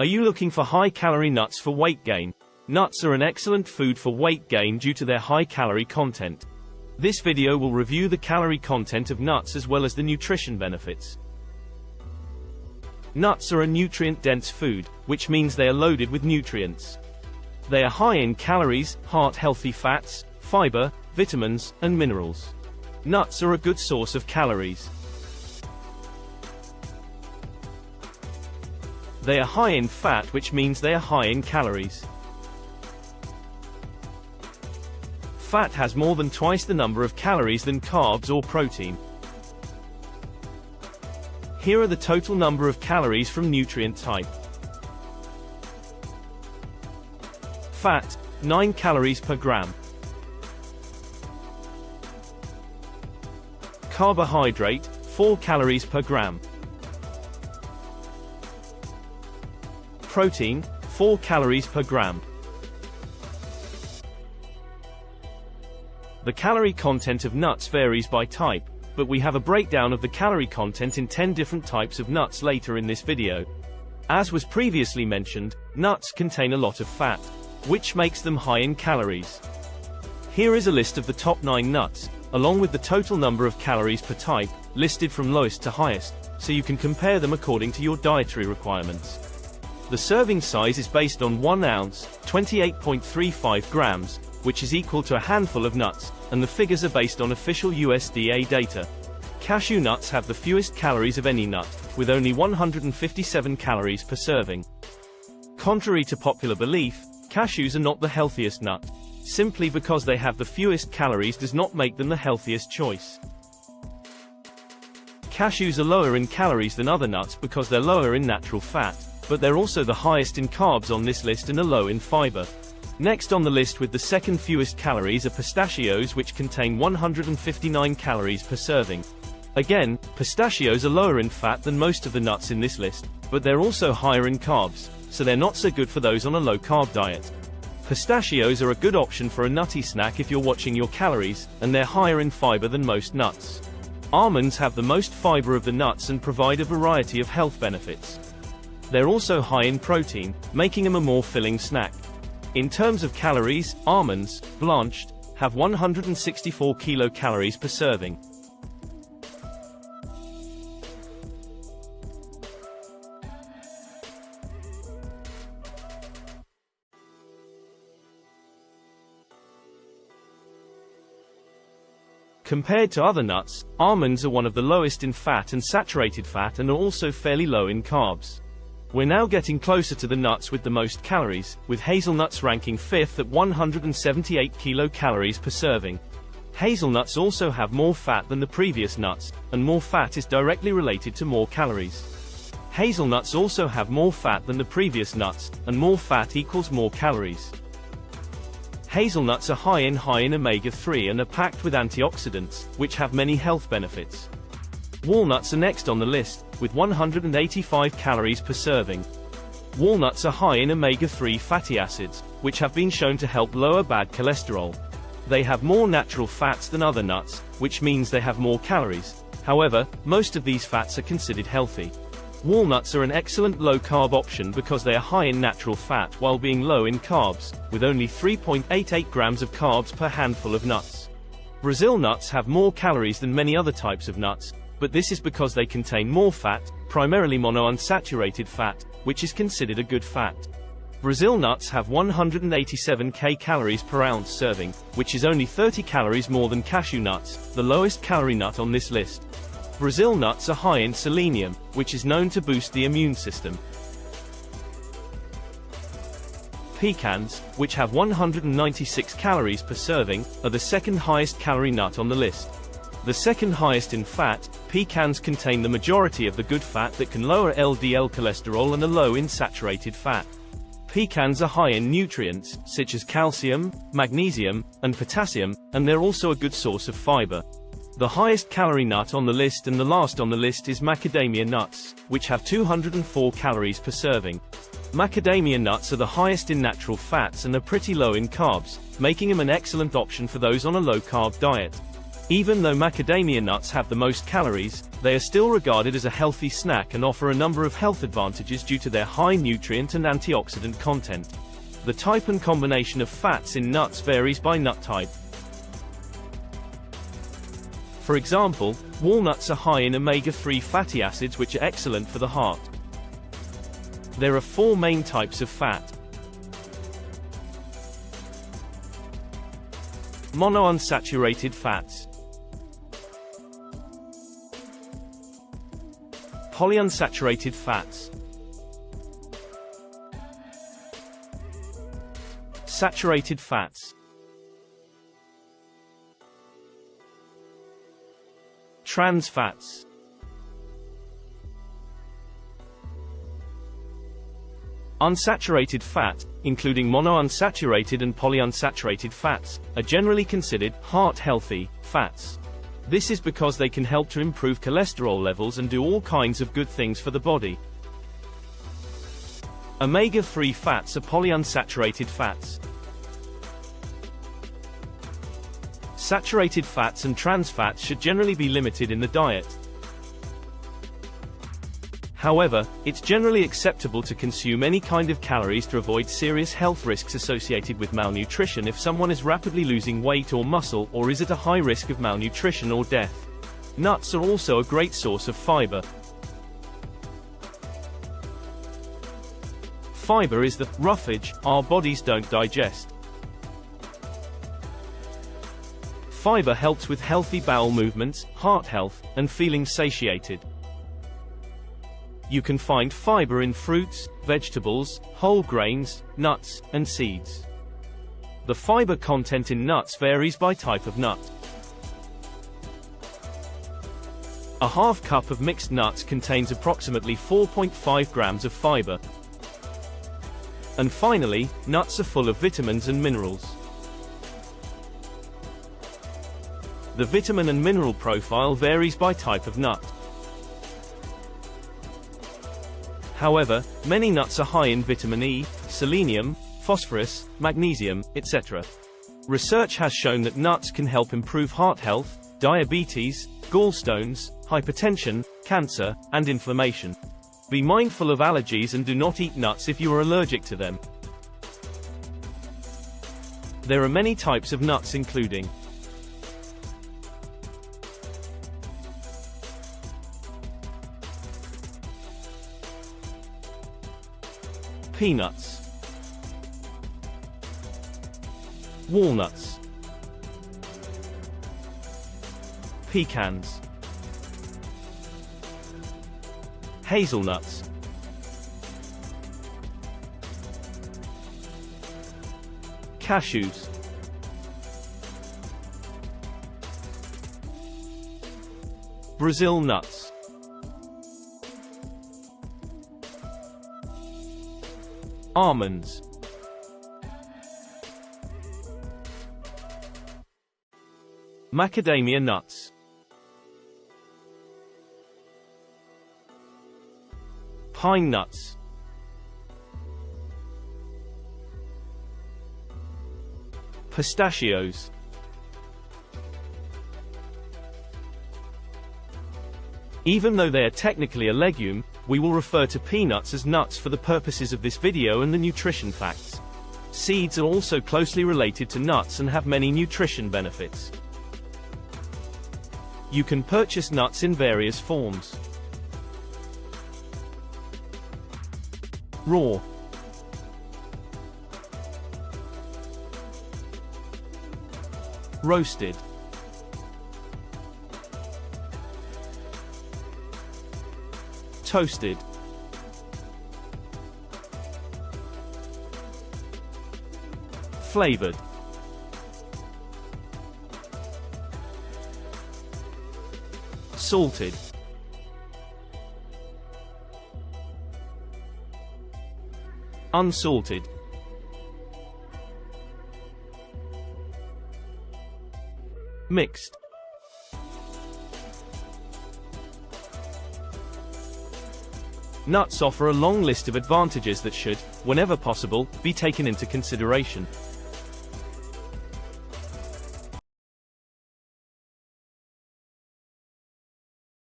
Are you looking for high-calorie nuts for weight gain? Nuts are an excellent food for weight gain due to their high-calorie content. This video will review the calorie content of nuts as well as the nutrition benefits. Nuts are a nutrient-dense food, which means they are loaded with nutrients. They are high in calories, heart-healthy fats, fiber, vitamins, and minerals. Nuts are a good source of calories. They are high in fat, which means they are high in calories. Fat has more than twice the number of calories than carbs or protein. Here are the total number of calories from nutrient type. Fat, 9 calories per gram. Carbohydrate, 4 calories per gram. Protein, 4 calories per gram. The calorie content of nuts varies by type, but we have a breakdown of the calorie content in 10 different types of nuts later in this video. As was previously mentioned, nuts contain a lot of fat, which makes them high in calories. Here is a list of the top 9 nuts, along with the total number of calories per type, listed from lowest to highest, so you can compare them according to your dietary requirements. The serving size is based on 1 ounce, 28.35 grams, which is equal to a handful of nuts, and the figures are based on official USDA data. Cashew nuts have the fewest calories of any nut, with only 157 calories per serving. Contrary to popular belief, cashews are not the healthiest nut. Simply because they have the fewest calories does not make them the healthiest choice. Cashews are lower in calories than other nuts because they're lower in natural fat, but they're also the highest in carbs on this list and are low in fiber. Next on the list with the second fewest calories are pistachios, which contain 159 calories per serving. Again, pistachios are lower in fat than most of the nuts in this list, but they're also higher in carbs, so they're not so good for those on a low-carb diet. Pistachios are a good option for a nutty snack if you're watching your calories, and they're higher in fiber than most nuts. Almonds have the most fiber of the nuts and provide a variety of health benefits. They're also high in protein, making them a more filling snack. In terms of calories, almonds, blanched, have 164 kilocalories per serving. Compared to other nuts, almonds are one of the lowest in fat and saturated fat and are also fairly low in carbs. We're now getting closer to the nuts with the most calories, with hazelnuts ranking 5th at 178 kilocalories per serving. Hazelnuts also have more fat than the previous nuts, and more fat is directly related to more calories. Hazelnuts also have more fat than the previous nuts, and more fat equals more calories. Hazelnuts are high in omega-3 and are packed with antioxidants, which have many health benefits. Walnuts are next on the list, with 185 calories per serving. Walnuts are high in omega-3 fatty acids, which have been shown to help lower bad cholesterol. They have more natural fats than other nuts, which means they have more calories. However, most of these fats are considered healthy. Walnuts are an excellent low-carb option because they are high in natural fat while being low in carbs, with only 3.88 grams of carbs per handful of nuts. Brazil nuts have more calories than many other types of nuts, but this is because they contain more fat, primarily monounsaturated fat, which is considered a good fat. Brazil nuts have 187 calories per ounce serving, which is only 30 calories more than cashew nuts, the lowest calorie nut on this list. Brazil nuts are high in selenium, which is known to boost the immune system. Pecans, which have 196 calories per serving, are the second highest calorie nut on the list. The second highest in fat, pecans contain the majority of the good fat that can lower LDL cholesterol and are low in saturated fat. Pecans are high in nutrients, such as calcium, magnesium, and potassium, and they're also a good source of fiber. The highest calorie nut on the list and the last on the list is macadamia nuts, which have 204 calories per serving. Macadamia nuts are the highest in natural fats and are pretty low in carbs, making them an excellent option for those on a low-carb diet. Even though macadamia nuts have the most calories, they are still regarded as a healthy snack and offer a number of health advantages due to their high nutrient and antioxidant content. The type and combination of fats in nuts varies by nut type. For example, walnuts are high in omega-3 fatty acids which are excellent for the heart. There are 4 main types of fat. Monounsaturated fats. Polyunsaturated fats. Saturated fats. Trans fats. Unsaturated fat, including monounsaturated and polyunsaturated fats, are generally considered heart-healthy fats. This is because they can help to improve cholesterol levels and do all kinds of good things for the body. Omega-3 fats are polyunsaturated fats. Saturated fats and trans fats should generally be limited in the diet. However, it's generally acceptable to consume any kind of calories to avoid serious health risks associated with malnutrition if someone is rapidly losing weight or muscle or is at a high risk of malnutrition or death. Nuts are also a great source of fiber. Fiber is the roughage our bodies don't digest. Fiber helps with healthy bowel movements, heart health, and feeling satiated. You can find fiber in fruits, vegetables, whole grains, nuts, and seeds. The fiber content in nuts varies by type of nut. A half cup of mixed nuts contains approximately 4.5 grams of fiber. And finally, nuts are full of vitamins and minerals. The vitamin and mineral profile varies by type of nut. However, many nuts are high in vitamin E, selenium, phosphorus, magnesium, etc. Research has shown that nuts can help improve heart health, diabetes, gallstones, hypertension, cancer, and inflammation. Be mindful of allergies and do not eat nuts if you are allergic to them. There are many types of nuts including peanuts, walnuts, pecans, hazelnuts, cashews, Brazil nuts, almonds, macadamia nuts, pine nuts, pistachios, even though they are technically a legume, we will refer to peanuts as nuts for the purposes of this video and the nutrition facts. Seeds are also closely related to nuts and have many nutrition benefits. You can purchase nuts in various forms. Raw, roasted, toasted, flavored, salted, unsalted, mixed. Nuts offer a long list of advantages that should, whenever possible, be taken into consideration.